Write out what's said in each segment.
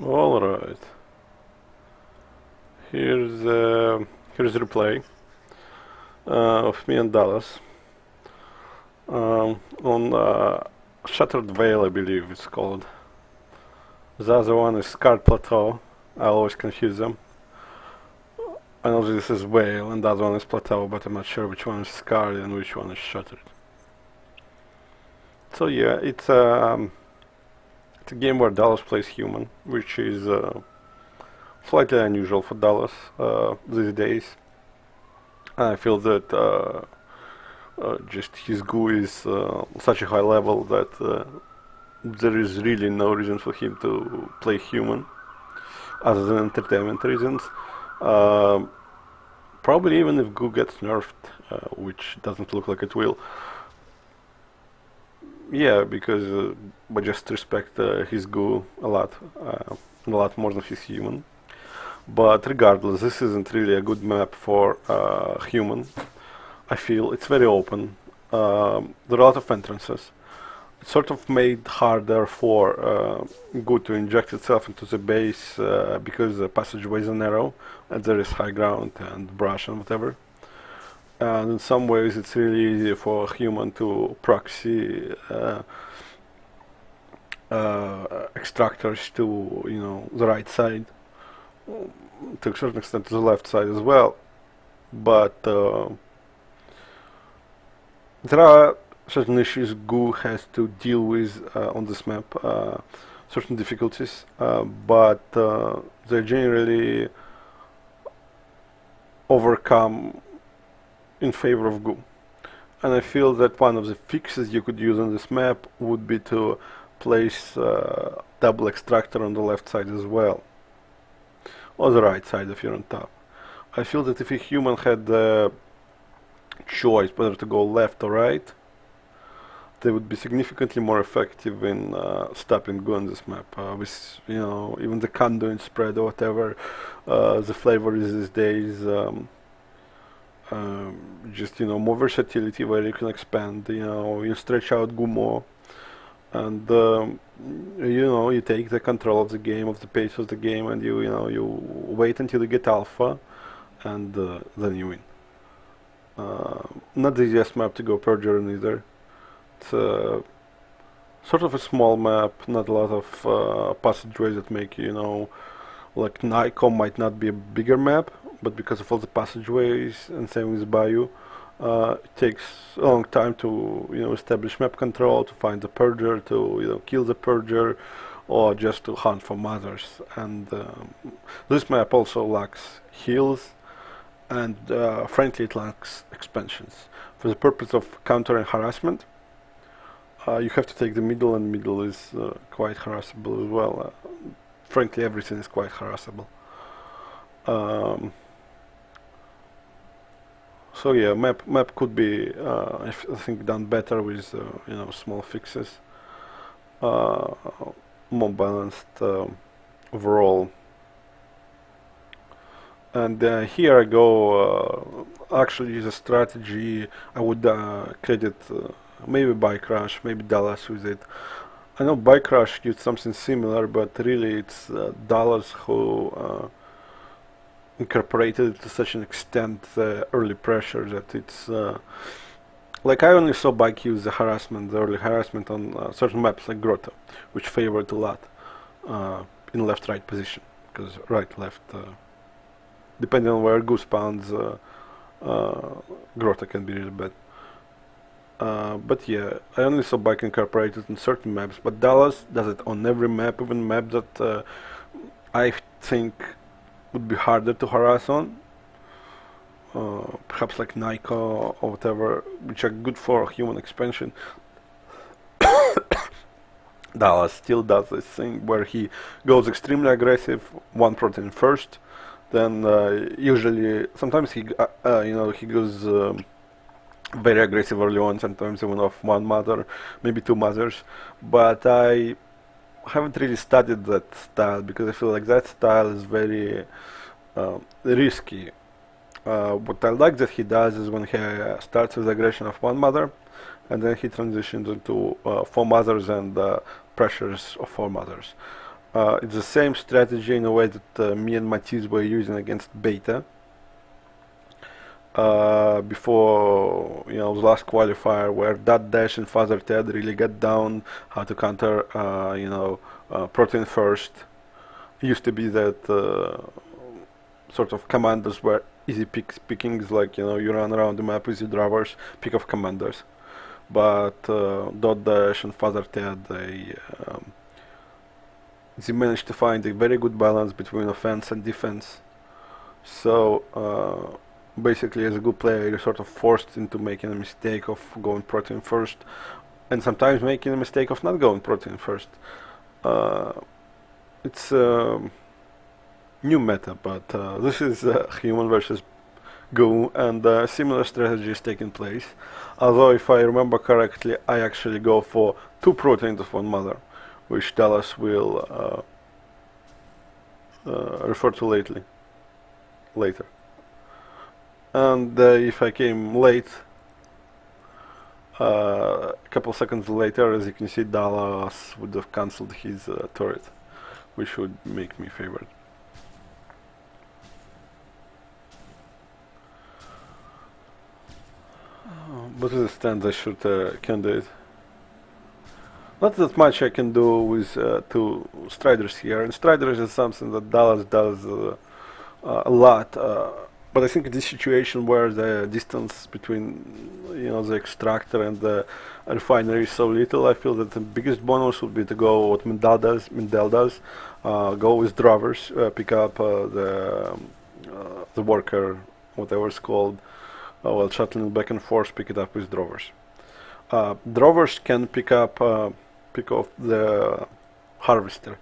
All right. Here's here's a replay of me and Dallas on Shattered Vale, I believe it's called. The other one is Scarred Plateau. I always confuse them. I know this is Vale and the other one is Plateau, but I'm not sure which one is Scarred and which one is Shattered. So yeah, it's a game where Dallas plays human, which is slightly unusual for Dallas these days. I feel that just his goo is such a high level that there is really no reason for him to play human, other than entertainment reasons. Uh, Probably even if goo gets nerfed, which doesn't look like it will. Yeah, because I just respect his goo a lot more than his human. But regardless, this isn't really a good map for human. I feel it's very open. There are a lot of entrances. It's sort of made harder for Goo to inject itself into the base because the passageways are narrow and there is high ground and brush and whatever. And in some ways, it's really easy for a human to proxy extractors to the right side, to a certain extent to the left side as well. But there are certain issues Goo has to deal with on this map, certain difficulties, but they're generally overcome in favor of Goo. And I feel that one of the fixes you could use on this map would be to place double extractor on the left side as well, or the right side if you're on top. I feel that if a human had the choice whether to go left or right, they would be significantly more effective in stopping Goo on this map. With even the conduit spread or whatever, the flavor is these days. Just more versatility where you can expand. You stretch out Goo more, and you take the control of the game, of the pace of the game, and you wait until you get alpha, and then you win. Not the easiest map to go Purger in either. It's sort of a small map, not a lot of passageways that make like Nikon might not be a bigger map, but because of all the passageways, and same with Bayou, it takes a long time to establish map control, to find the Purger, to kill the Purger, or just to hunt for mothers. And this map also lacks heals, and frankly it lacks expansions. For the purpose of countering harassment, you have to take the middle, and middle is quite harassable as well. Frankly, everything is quite harassable. So yeah, map could be, I think, done better with small fixes, more balanced overall. And here I go. Actually, the strategy I would credit maybe Bike Rush, maybe Dallas with it. I know Bike Rush used something similar, but really it's Dallas who incorporated it to such an extent the early pressure that it's like I only saw Bike use the early harassment on certain maps like Grotto, which favored a lot in left-right position, because right-left, depending on where Goo spawns, Grotto can be really bad. But yeah, I only saw Bike incorporated in certain maps, but Dallas does it on every map, even map that I think would be harder to harass on. Perhaps like Nico or whatever, which are good for human expansion. Dallas still does this thing where he goes extremely aggressive, one protein first, then usually, sometimes he goes very aggressive early on, sometimes even off one mother, maybe two mothers, but I haven't really studied that style because I feel like that style is very risky. What I like that he does is when he starts with aggression of one mother, and then he transitions into four mothers and pressures of four mothers. It's the same strategy in a way that me and Matisse were using against Beta before, you know, the last qualifier, where that dash and Father Ted really get down how to counter, you know, protein first. It used to be that sort of commanders were easy pickings, like, you know, you run around the map with your drivers, pick off commanders. But Dot Dash and Father Ted, they managed to find a very good balance between offense and defense. So basically, as a good player, you're sort of forced into making a mistake of going protein first, and sometimes making a mistake of not going protein first. It's new meta, but this is human versus Goo, and similar strategy is taking place. Although, if I remember correctly, I actually go for 2 proteins of one mother, which Dallas will refer to later. And if I came late, a couple seconds later, as you can see, Dallas would have cancelled his turret, which would make me favored. But to the stand, I should can do it. Not that much I can do with 2 Striders here, and Striders is something that Dallas does a lot. But I think in this situation where the distance between, you know, the extractor and the refinery is so little, I feel that the biggest bonus would be to go what Mendel does, go with drovers, pick up the worker, whatever it's called, while shuttling back and forth, pick it up with drovers. Drovers can pick off the harvester.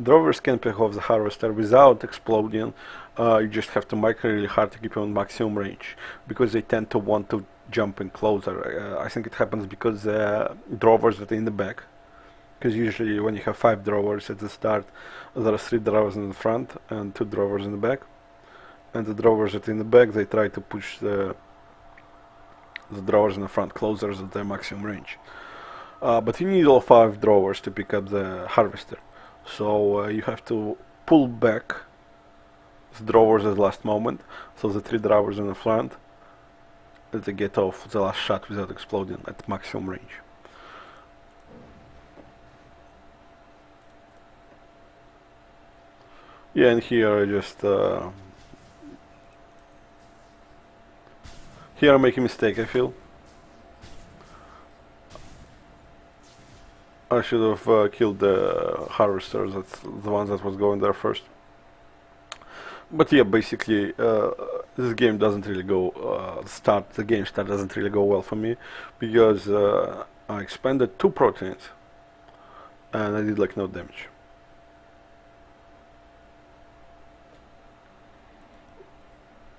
Drovers can pick off the harvester without exploding. You just have to mic really hard to keep them on maximum range, because they tend to want to jump in closer. I think it happens because drovers that are in the back, because usually when you have 5 drovers at the start, there are 3 drovers in the front and 2 drovers in the back, and the drovers that are in the back, they try to push the drovers in the front closer at their maximum range. But you need all 5 drovers to pick up the harvester, so you have to pull back the drovers at the last moment, so the 3 drovers in the front, that they get off the last shot without exploding at maximum range. Yeah, and here I just here I make a mistake, I feel. I should have killed the harvesters, that's the one that was going there first. But yeah, basically, this game doesn't really go, the game start doesn't really go well for me, because I expended 2 proteins, and I did like no damage.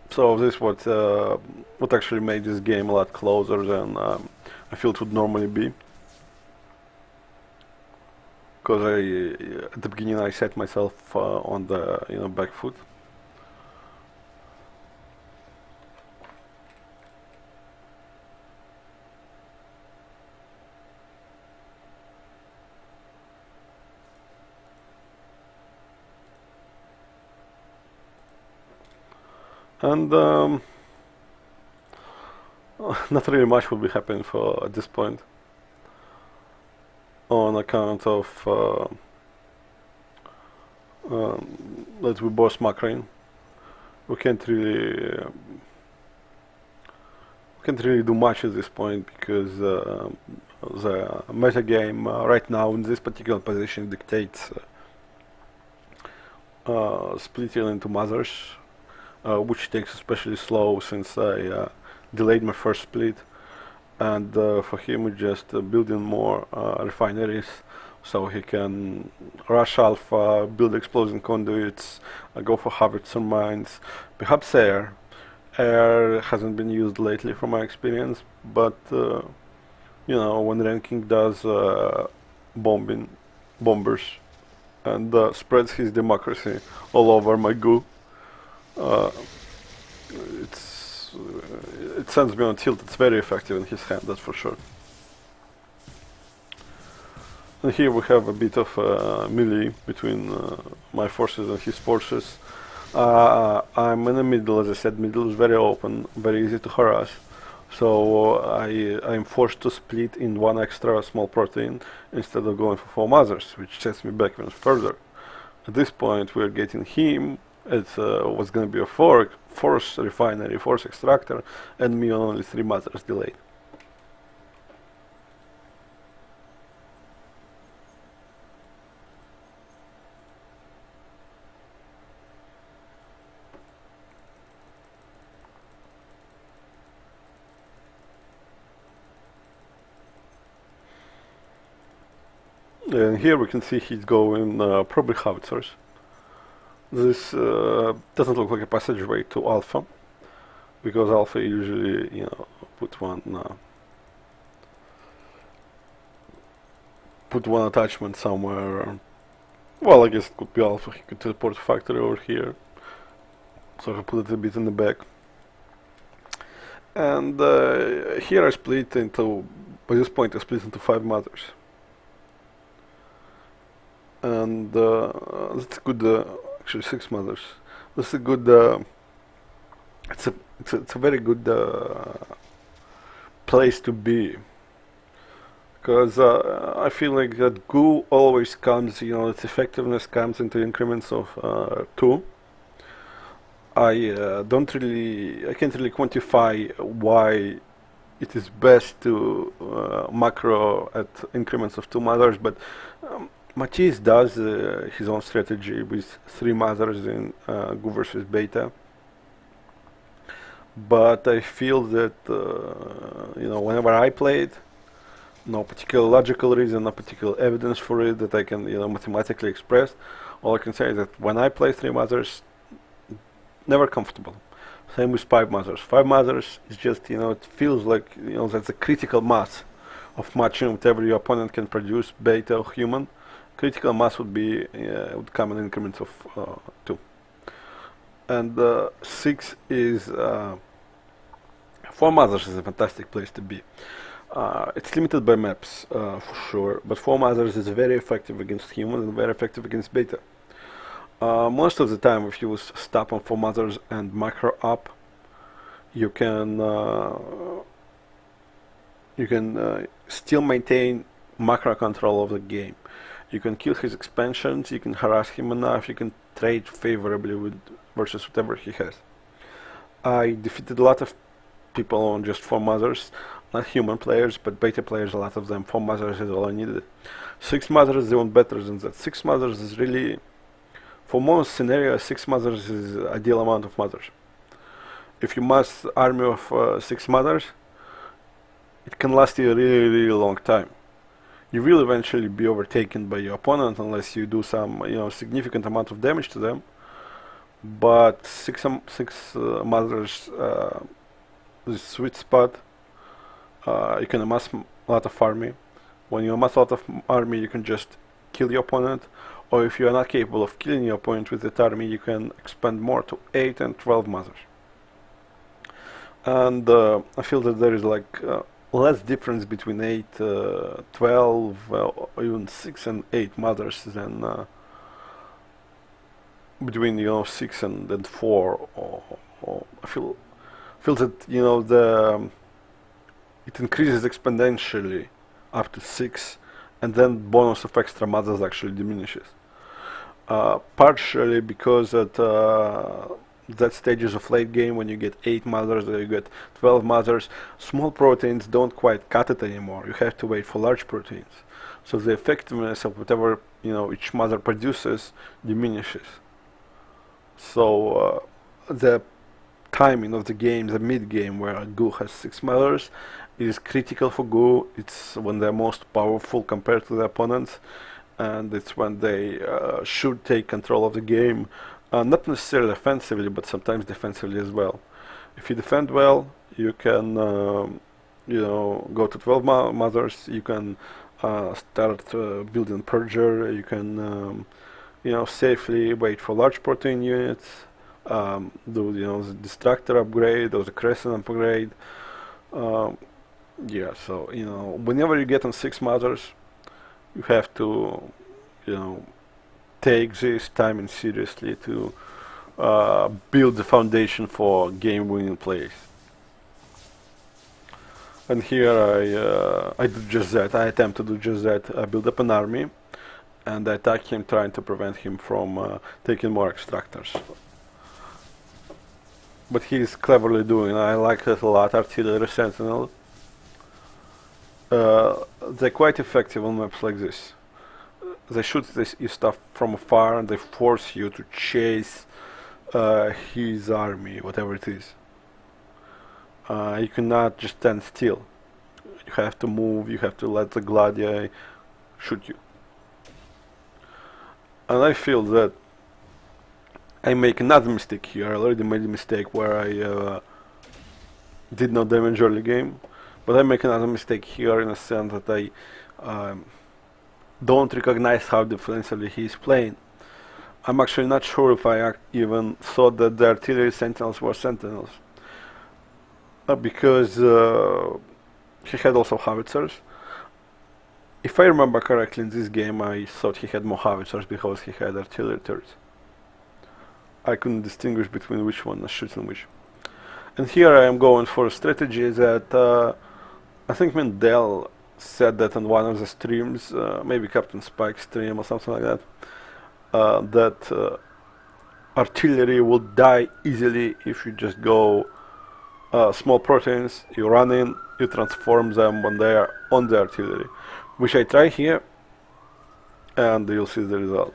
So this is what actually made this game a lot closer than I feel it would normally be. Because at the beginning I set myself on the back foot. And not really much will be happening at this point, on account of that we both macroing. We can't really do much at this point, because the meta game right now in this particular position dictates splitting into mothers, which takes especially slow since I delayed my first split, and for him we're just building more refineries, so he can rush alpha, build explosion conduits, go for harvester mines, perhaps air. Air hasn't been used lately from my experience, but when ranking does bombers and spreads his democracy all over my goo, it sends me on tilt. It's very effective in his hand, that's for sure. And here we have a bit of melee between my forces and his forces. I'm in the middle, as I said. Middle is very open, very easy to harass. So I'm forced to split in one extra small protein instead of going for 4 mothers, which sets me back even further. At this point, we're getting him. It was going to be a force refinery, force extractor, and me on only 3 mothers delayed. And here we can see he's going probably howitzers. This doesn't look like a passageway to alpha, because alpha usually, put one attachment somewhere. Well, I guess it could be alpha. He could teleport factory over here, so I put it a bit in the back. And here I split into, by this point I split into 5 mothers. And that's good, actually 6 mothers. This is a good, it's a very good place to be. Because I feel like that goo always comes, its effectiveness comes into increments of 2. I can't really quantify why it is best to macro at increments of 2 mothers, but Matisse does his own strategy with 3 mothers in Goo versus Beta. But I feel that, whenever I play it, no particular logical reason, no particular evidence for it that I can, mathematically express. All I can say is that when I play 3 mothers, never comfortable. Same with 5 mothers. 5 mothers is just, it feels like, that's a critical mass of matching whatever your opponent can produce, Beta or human. Critical mass would come in increments of 2. And 6 is 4 mothers is a fantastic place to be. It's limited by maps, for sure, but 4 mothers is very effective against humans and very effective against Beta. Most of the time, if you stop on 4 mothers and macro up, you can still maintain macro control of the game. You can kill his expansions, you can harass him enough, you can trade favorably versus whatever he has. I defeated a lot of people on just 4 mothers, not human players, but Beta players, a lot of them. 4 mothers is all I needed. 6 mothers is even better than that. 6 mothers is really, for most scenarios, 6 mothers is the ideal amount of mothers. If you mass army of 6 mothers, it can last you a really, really long time. You will eventually be overtaken by your opponent unless you do some, significant amount of damage to them. But 6 mothers is a sweet spot. You can amass a lot of army. When you amass a lot of army, you can just kill your opponent. Or if you are not capable of killing your opponent with that army, you can expand more to 8 and 12 mothers. And I feel that there is like less difference between 8, 12, or even 6 and 8 mothers than between 6 and 4. Or I feel that it increases exponentially up to 6, and then bonus of extra mothers actually diminishes. Partially because at that stages of late game, when you get 8 mothers or you get 12 mothers, small proteins don't quite cut it anymore. You have to wait for large proteins. So the effectiveness of whatever each mother produces diminishes. So the timing of the game, the mid game where Goo has 6 mothers, is critical for Goo. It's when they're most powerful compared to the opponents, and it's when they should take control of the game. Not necessarily offensively, but sometimes defensively as well. If you defend well, you can, go to 12 mothers. You can start building Purger. You can, safely wait for large protein units. Do the Distractor upgrade or the Crescent upgrade. Yeah. So whenever you get on 6 mothers, you have to, you know, take this timing seriously to build the foundation for game-winning plays. And here I do just that. I attempt to do just that. I build up an army and I attack him, trying to prevent him from taking more extractors. But he's cleverly doing. I like it a lot. Artillery Sentinel. They're quite effective on maps like this. They shoot this stuff from afar and they force you to chase his army, whatever it is. You cannot just stand still. You have to move, you have to let the gladiator shoot you. And I feel that I make another mistake here. I already made a mistake where I did no damage early game, but I make another mistake here in a sense that I don't recognize how defensively he's playing. I'm actually not sure if I even thought that the artillery sentinels were sentinels. Because he had also howitzers. If I remember correctly, in this game I thought he had more howitzers because he had artillery turrets. I couldn't distinguish between which one was shooting which. And here I am going for a strategy that I think Mendel said that on one of the streams, maybe Captain Spike's stream or something like that, that artillery will die easily if you just go small proteins, you run in, you transform them when they are on the artillery, which I try here, and you'll see the result.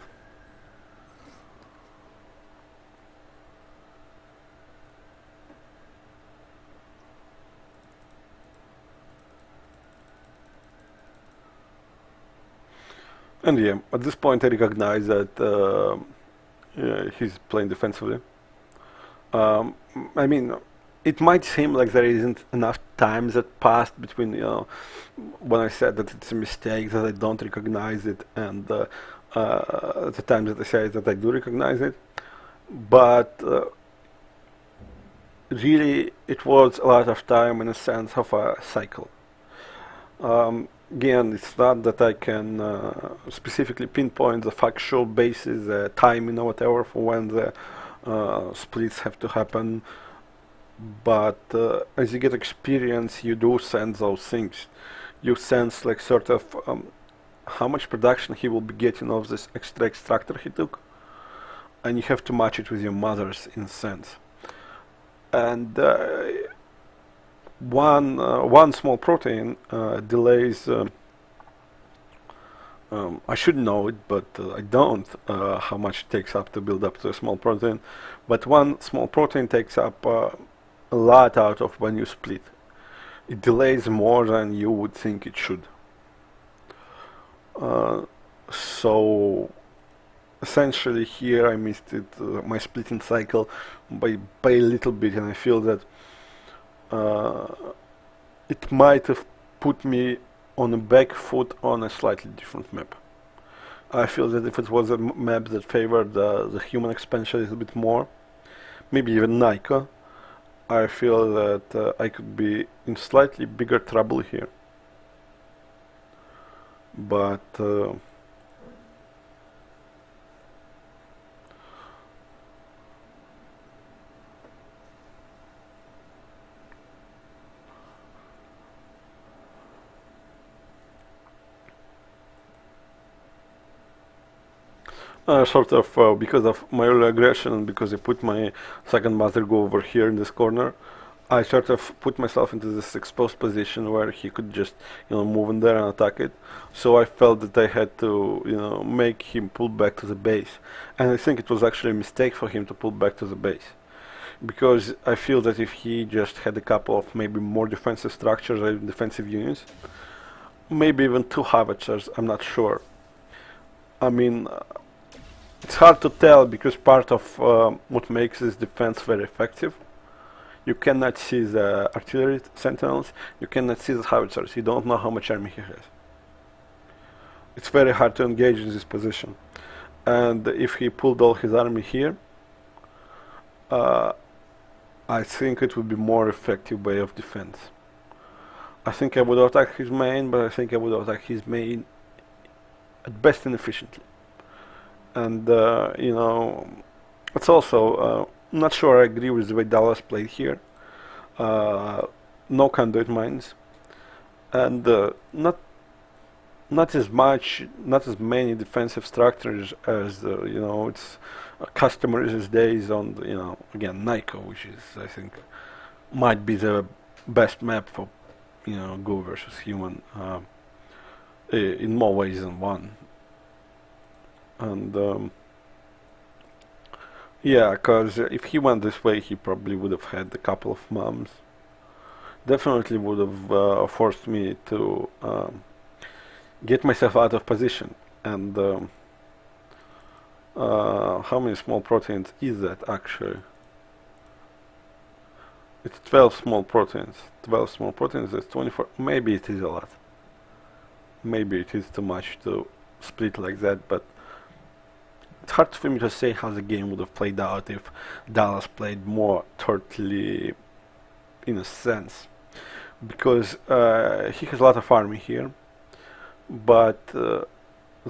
And yeah, at this point I recognize that he's playing defensively. I mean, it might seem like there isn't enough time that passed between, you know, when I said that it's a mistake, that I don't recognize it, and the time that I say that I do recognize it. But really, it was a lot of time in a sense of a cycle. Again, it's not that I can specifically pinpoint the factual basis, timing or whatever for when the splits have to happen, but as you get experience, you do sense those things. You sense like sort of how much production he will be getting of this extra extractor he took, and you have to match it with your mother's in a sense. And one small protein delays. I should know it, but I don't. How much it takes up to build up to a small protein, but one small protein takes up a lot out of when you split. It delays more than you would think it should. So essentially here I missed it, my splitting cycle by a little bit, and I feel that it might have put me on a back foot on a slightly different map. I feel that if it was a map that favored the human expansion a little bit more, maybe even Nika, I feel that I could be in slightly bigger trouble here. But sort of because of my early aggression and because I put my second Mother Go over here in this corner, I sort of put myself into this exposed position where he could just, you know, move in there and attack it. So I felt that I had to, you know, make him pull back to the base. And I think it was actually a mistake for him to pull back to the base, because I feel that if he just had a couple of maybe more defensive structures or defensive units, maybe even 2 howitzers, I'm not sure. I mean, it's hard to tell because part of what makes this defense very effective, you cannot see the artillery sentinels, you cannot see the howitzers, you don't know how much army he has. It's very hard to engage in this position. And if he pulled all his army here, I think it would be more effective way of defense. I think I would attack his main, but I think I would attack his main at best inefficiently. And you know, it's also not sure I agree with the way Dallas played here. No conduit mines, and not as many defensive structures as you know it's customary these days on you know again Nico, which is I think might be the best map for you know Goo versus human in more ways than one. And yeah, because if he went this way, he probably would have had a couple of moms. Definitely would have forced me to get myself out of position. And how many small proteins is that actually? It's 12 small proteins. 12 small proteins, that's 24. Maybe it is a lot. Maybe it is too much to split like that, but it's hard for me to say how the game would have played out if Dallas played more turtly in a sense. Because he has a lot of army here, but the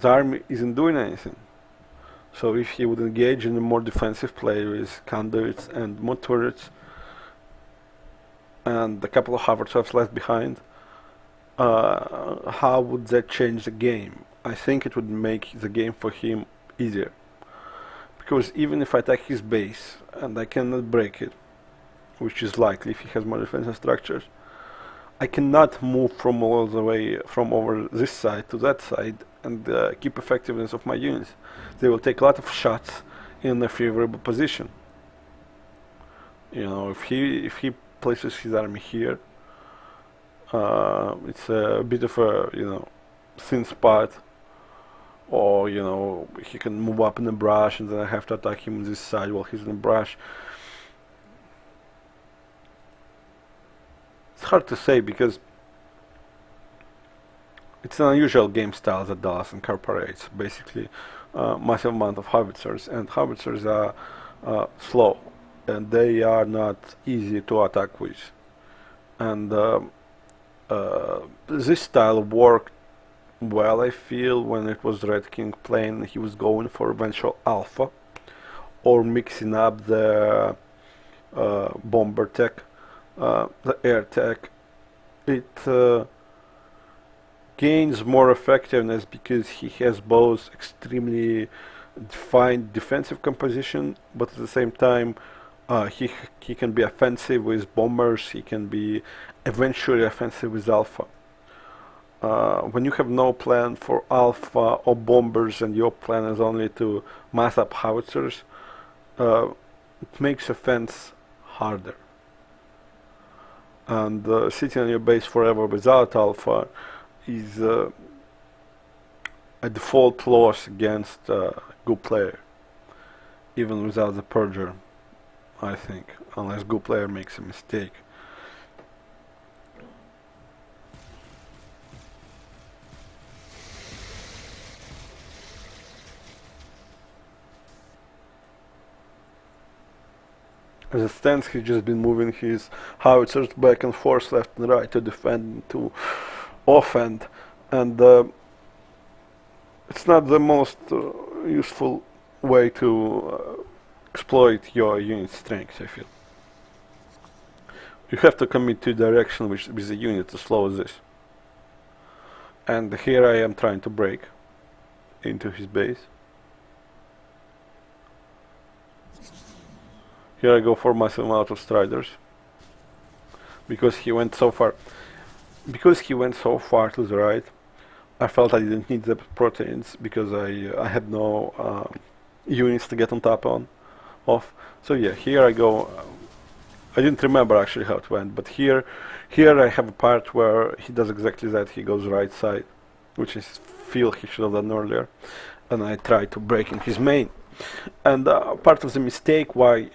army isn't doing anything. So if he would engage in a more defensive play with conduits and more turrets and a couple of hovercrafts left behind, how would that change the game? I think it would make the game for him easier. Because even if I attack his base and I cannot break it, which is likely if he has more defensive structures, I cannot move from all the way from over this side to that side and keep effectiveness of my units. They will take a lot of shots in a favorable position. You know, if he places his army here, it's a bit of a you know thin spot, or you know he can move up in the brush and then I have to attack him on this side while he's in the brush. It's hard to say because it's an unusual game style that Dallas incorporates. Basically, massive amount of howitzers, and howitzers are slow, and they are not easy to attack with. And this style worked well, I feel, when it was Red King playing. He was going for eventual alpha, or mixing up the bomber tech, the air tech. It gains more effectiveness because he has both extremely defined defensive composition, but at the same time he can be offensive with bombers, he can be eventually offensive with alpha. When you have no plan for alpha or bombers and your plan is only to mass up howitzers, it makes offense harder. And sitting on your base forever without alpha is a default loss against Goo player, even without the purger, I think, unless Goo player makes a mistake. As it stands, he's just been moving his howitzers back and forth, left and right, to defend, to offend, and it's not the most useful way to exploit your unit strength, I feel. You have to commit to direction with the unit to slow this. And here I am trying to break into his base. Here I go for massive amount of striders, because he went so far. Because he went so far to the right, I felt I didn't need the proteins because I had no units to get on top of. So yeah, here I go. I didn't remember actually how it went, but here I have a part where he does exactly that. He goes right side, which I feel he should have done earlier, and I try to break in his main. And part of the mistake, part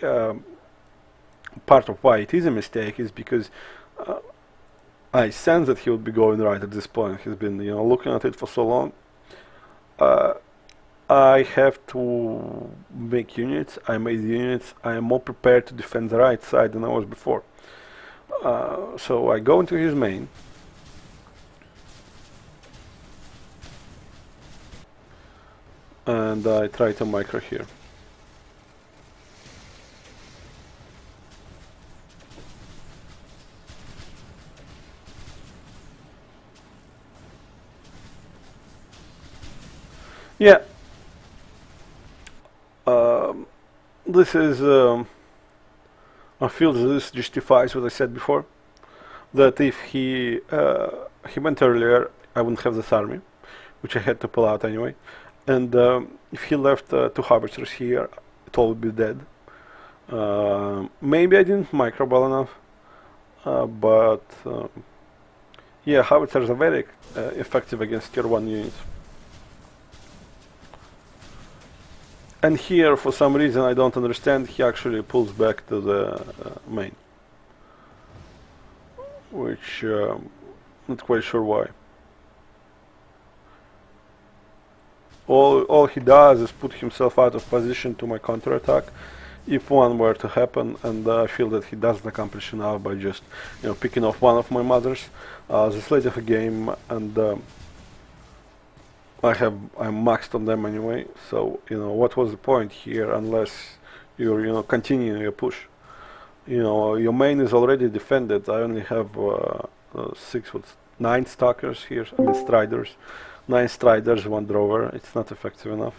of why it is a mistake, is because I sense that he would be going right at this point. He's been, you know, looking at it for so long. I have to make units. I made units. I am more prepared to defend the right side than I was before. So I go into his main. and I try to micro here. Yeah, this is, I feel this justifies what I said before, that if he went earlier, I wouldn't have this army, which I had to pull out anyway, and if he left two howitzers here, it all would be dead. Maybe I didn't micro well enough, but yeah, howitzers are very effective against tier 1 units. And here, for some reason I don't understand, he actually pulls back to the main, which not quite sure why. All he does is put himself out of position to my counterattack, if one were to happen, and I feel that he doesn't accomplish enough by just, picking off one of my mothers. This late of a game, and I'm maxed on them anyway. So what was the point here unless you're continuing your push? Your main is already defended. I only have 9 stalkers here. I mean striders, 9 striders, 1 drover. It's not effective enough.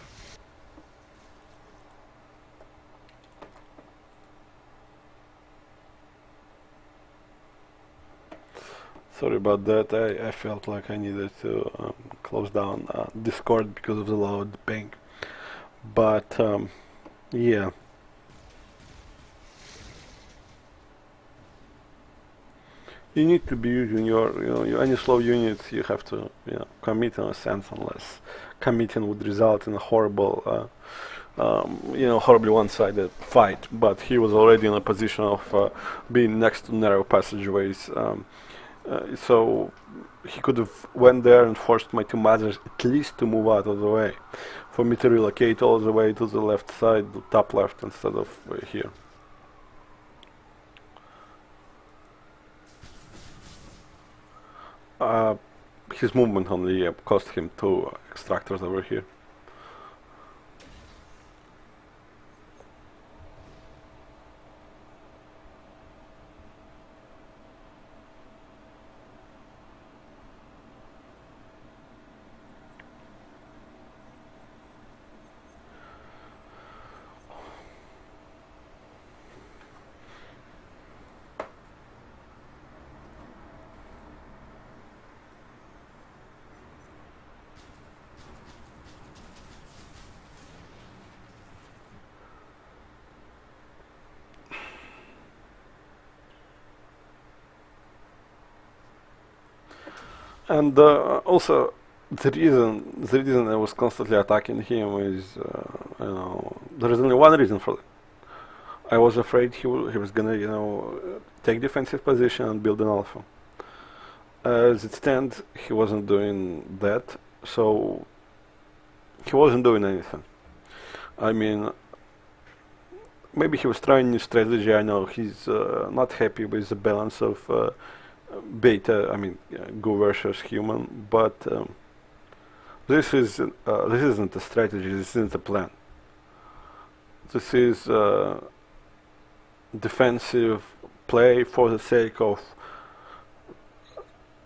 Sorry about that. I felt like I needed to close down Discord because of the loud ping. But yeah. You need to be using your any slow units. You have to commit in a sense, unless committing would result in a horrible horribly one-sided fight. But he was already in a position of being next to narrow passageways. So he could have went there and forced my 2 mothers at least to move out of the way, for me to relocate all the way to the left side, the top left, instead of here. His movement only cost him 2 extractors over here. And also, the reason I was constantly attacking him is, there is only one reason for that. I was afraid he was gonna, take defensive position and build an alpha. As it stands, he wasn't doing that, so he wasn't doing anything. I mean, maybe he was trying new strategy. I know he's not happy with the balance of beta, Goo versus human, but this isn't a strategy. This isn't a plan. This is defensive play for the sake of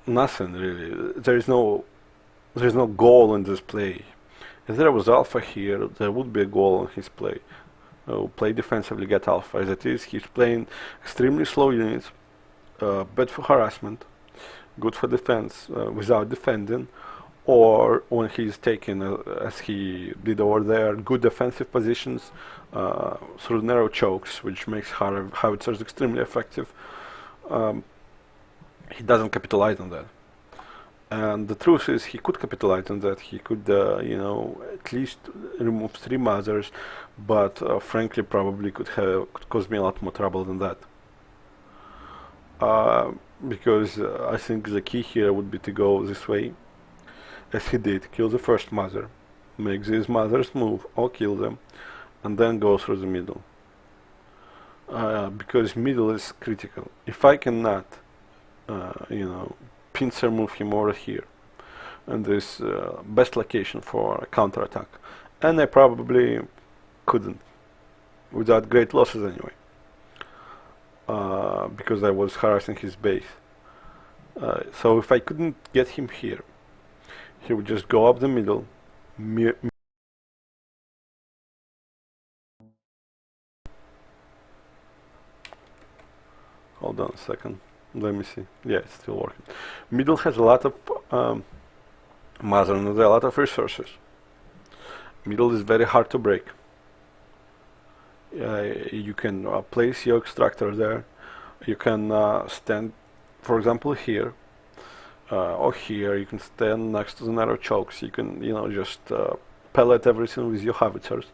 nothing, really. There is no goal in this play. If there was alpha here, there would be a goal in his play. Play defensively, get alpha. As it is, he's playing extremely slow units, bad for harassment, good for defense without defending, or when he's taking, as he did over there, good defensive positions through narrow chokes, which makes howitzers extremely effective. He doesn't capitalize on that. And the truth is, he could capitalize on that. He could, at least remove 3 mothers, but frankly, probably could cause me a lot more trouble than that. Because I think the key here would be to go this way, as he did, kill the first mother, make these mothers move, or kill them, and then go through the middle. Because middle is critical. If I cannot, pincer move him over here, and this best location for a counterattack, and I probably couldn't without great losses anyway, because I was harassing his base. So if I couldn't get him here, he would just go up the middle. Hold on a second. Let me see. Yeah, it's still working. Middle has a lot of mother, there are a lot of resources. Middle is very hard to break. You can place your extractor there. You can stand, for example, here or here. You can stand next to the narrow chokes. You can, just pellet everything with your howitzers.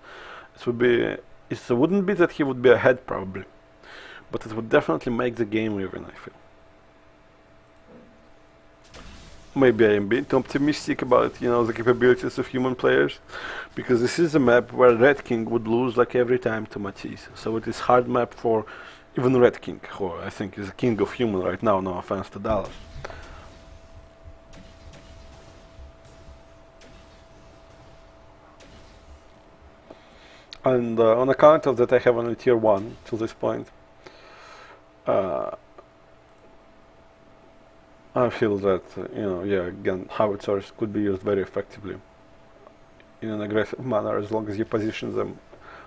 It wouldn't be that he would be ahead probably, but it would definitely make the game even, I feel. Maybe I am being too optimistic about, the capabilities of human players, because this is a map where Red King would lose like every time to Matisse. So it is hard map for even Red King, who I think is a king of human right now, no offense to Dallas. And on account of that, I have only tier 1 to this point. I feel that, again, howitzers could be used very effectively in an aggressive manner as long as you position them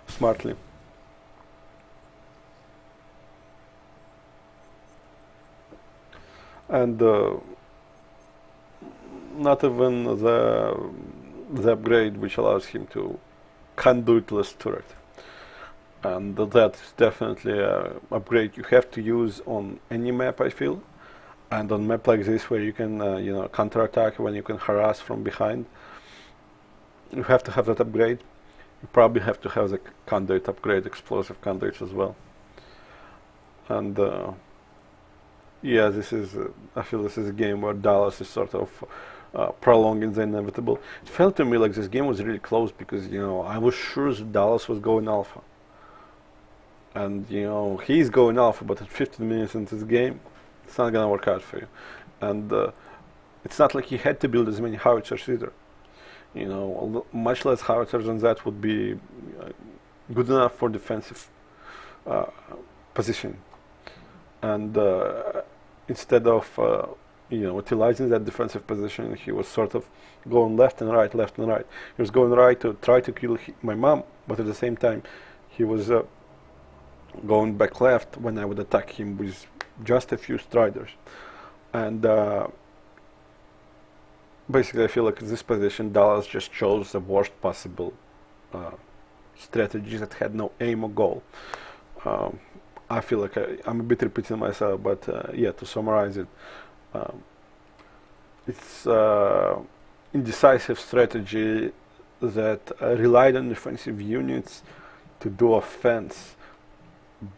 smartly. And not even the upgrade which allows him to conduitless turret. And that is definitely an upgrade you have to use on any map, I feel. And on a map like this, where you can, counterattack when you can harass from behind, you have to have that upgrade. You probably have to have the conduit upgrade, explosive conduits as well. And yeah, I feel this is a game where Dallas is sort of prolonging the inevitable. It felt to me like this game was really close because, I was sure that Dallas was going alpha. And, he's going alpha, but at 15 minutes into the game, it's not gonna work out for you. And it's not like he had to build as many howitzers either. Much less howitzers than that would be good enough for defensive position. And instead of utilizing that defensive position, he was sort of going left and right, left and right. He was going right to try to kill my mom, but at the same time, he was going back left when I would attack him with just a few striders. And basically, I feel like in this position, Dallas just chose the worst possible strategy that had no aim or goal. I feel like I'm a bit repeating myself, but yeah, to summarize it, it's indecisive strategy that relied on defensive units to do offense,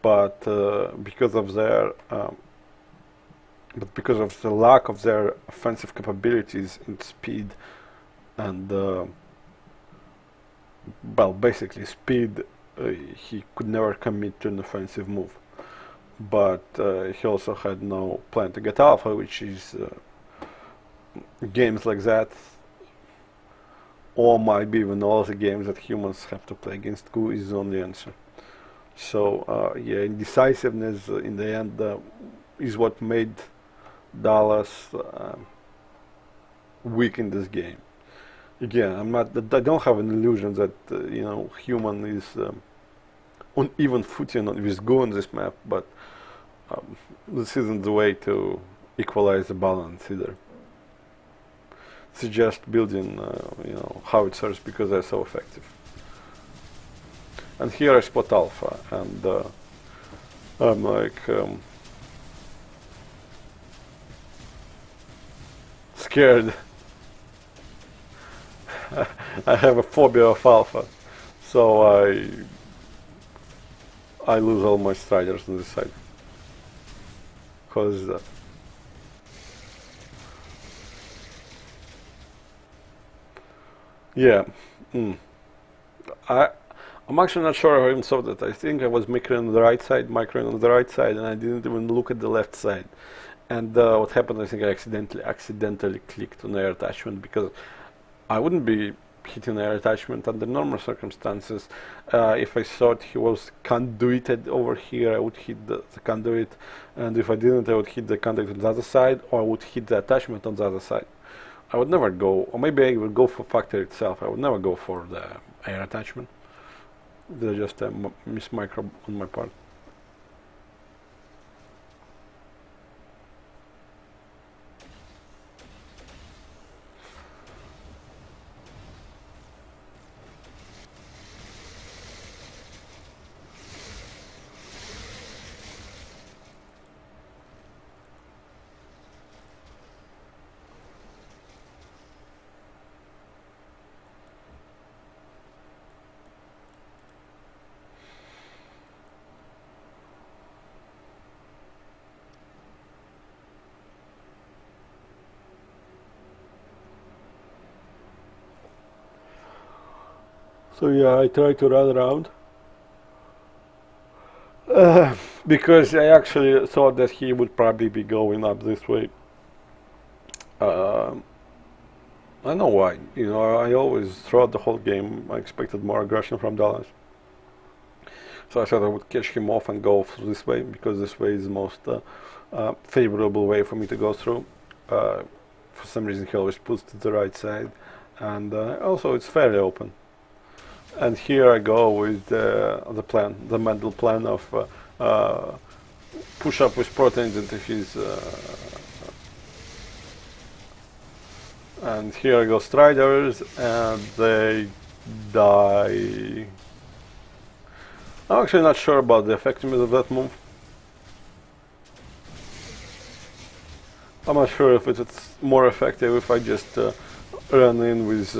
but because of the lack of their offensive capabilities in speed and well, basically speed, he could never commit to an offensive move. But he also had no plan to get alpha, which is games like that, or might be even all the games that humans have to play against Goo is the only answer. So yeah, indecisiveness in the end is what made Dallas weak in this game. Again, I don't have an illusion that human is on even footing with Goo on this map, but this isn't the way to equalize the balance either. It's just building, howitzers because they're so effective. And here I spot alpha, and I'm like scared. I have a phobia of alpha, so I lose all my striders on this side. Because yeah, I'm actually not sure I even saw that. I think I was microing on the right side, and I didn't even look at the left side. And what happened, I think I accidentally clicked on air attachment, because I wouldn't be hitting air attachment under normal circumstances. If I thought he was conduited over here, I would hit the conduit, and if I didn't, I would hit the conduit on the other side, or I would hit the attachment on the other side. I would never go, or maybe I would go for factory itself. I would never go for the air attachment. That's just a miss micro on my part. So yeah, I try to run around because I actually thought that he would probably be going up this way. I don't know why. You know, I always, throughout the whole game, I expected more aggression from Dallas. So I thought I would catch him off and go this way, because this way is the most favorable way for me to go through. For some reason he always puts to the right side, and also it's fairly open. And here I go with the plan, the mental plan of push up with proteins into his. And here I go Striders, and they die. I'm actually not sure about the effectiveness of that move. I'm not sure if it's more effective if I just run in with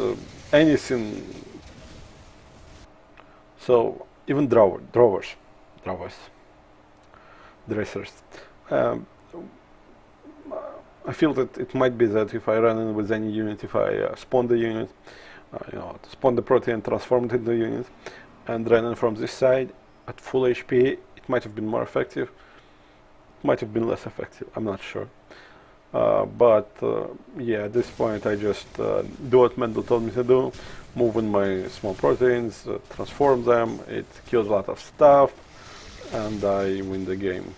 anything. So even dressers. I feel that it might be that if I run in with any unit, if I spawn the unit, spawn the protein, transform it into a unit, and run in from this side at full HP, it might have been more effective. It might have been less effective. I'm not sure. But yeah, at this point I just do what Mendel told me to do, move in my small proteins, transform them, it kills a lot of stuff, and I win the game.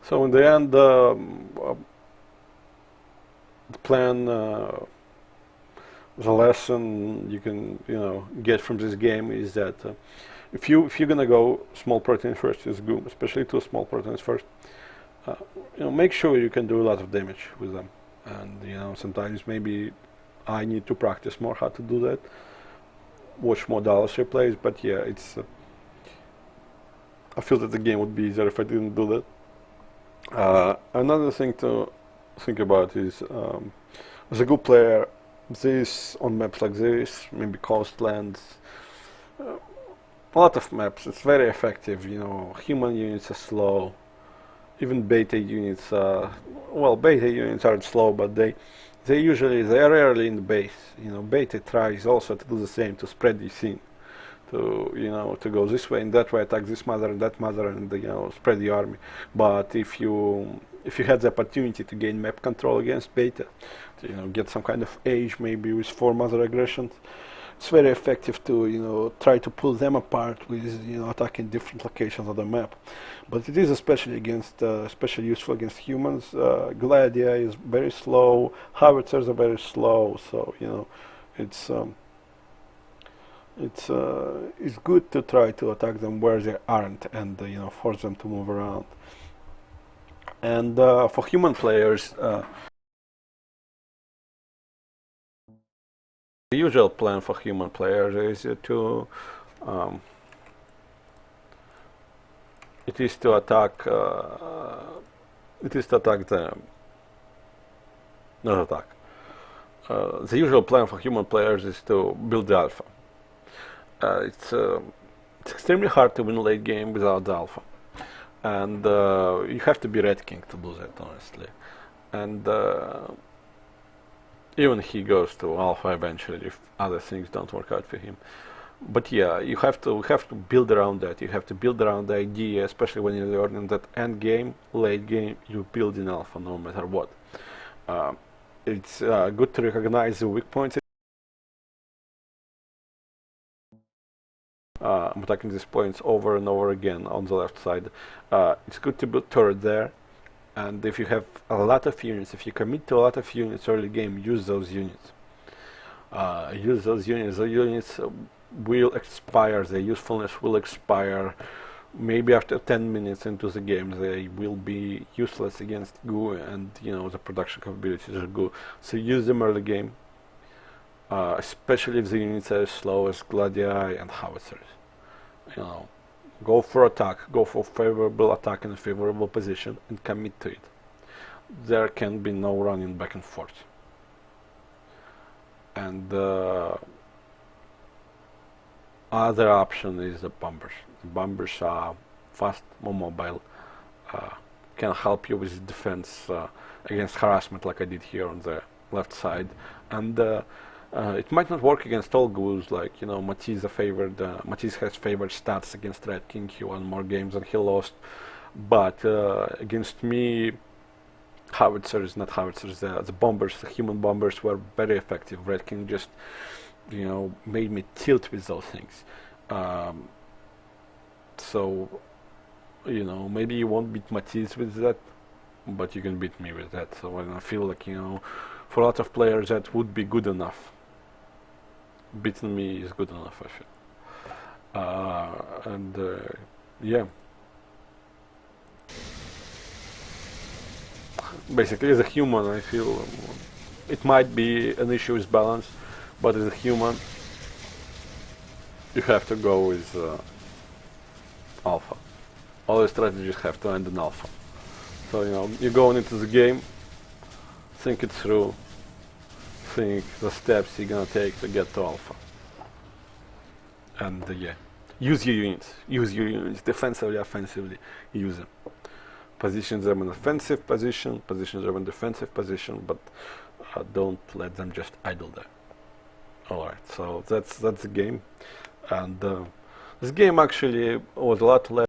So in the end, the plan, the lesson you can get from this game is that if you're gonna go small protein first, is good, especially 2 small proteins first. Make sure you can do a lot of damage with them, and sometimes maybe I need to practice more how to do that. Watch more Dallas replays, but yeah, it's. I feel that the game would be easier if I didn't do that. Another thing to think about is, as a good player, on maps like this, maybe coastlands, a lot of maps, it's very effective. Human units are slow. Even beta units are, beta units aren't slow, but they're rarely in the base. Beta tries also to do the same, to spread the scene, to go this way and that way, attack this mother and that mother, and spread the army. But if you had the opportunity to gain map control against beta, to get some kind of age, maybe with 4 mother aggressions, it's very effective to try to pull them apart with attacking different locations of the map. But it is especially useful against humans. Gladia is very slow, howitzers are very slow, so it's good to try to attack them where they aren't, and force them to move around. And for human players, the usual plan for human players is to attack them. Not attack. The usual plan for human players is to build the alpha. It's extremely hard to win late game without the alpha, and you have to be Red King to do that, honestly. And Even he goes to alpha eventually if other things don't work out for him. But yeah, you have to build around that. You have to build around the idea, especially when you're learning that end game, late game, you build in alpha no matter what. It's good to recognize the weak points. I'm attacking these points over and over again on the left side. It's good to build turret there, and if you have a lot of units, if you commit to a lot of units early game, use those units. Use those units. The units will expire. Their usefulness will expire. Maybe after 10 minutes into the game, they will be useless against Goo, and the production capabilities are Goo. So use them early game, especially if the units are as slow as Gladii and Howitzers. Go for attack. Go for favorable attack in a favorable position and commit to it. There can be no running back and forth. And other option is the bombers. The bombers are fast, more mobile, can help you with defense against harassment, like I did here on the left side. And it might not work against all Goos, like Matisse has favored stats against Red King. He won more games than he lost, but against me, howitzers, not howitzers, the bombers, the human bombers were very effective. Red King just made me tilt with those things. So maybe you won't beat Matisse with that, but you can beat me with that. So I feel like for a lot of players that would be good enough. Beating me is good enough, I feel. Yeah. Basically, as a human, I feel it might be an issue with balance, but as a human, you have to go with alpha. All the strategies have to end in alpha. So you're going into the game, think it through, think the steps you're gonna take to get to alpha. And yeah, use your units, defensively, offensively, use them. Position them in offensive position, position them in defensive position, but don't let them just idle there. Alright, so that's the game, and this game actually was a lot less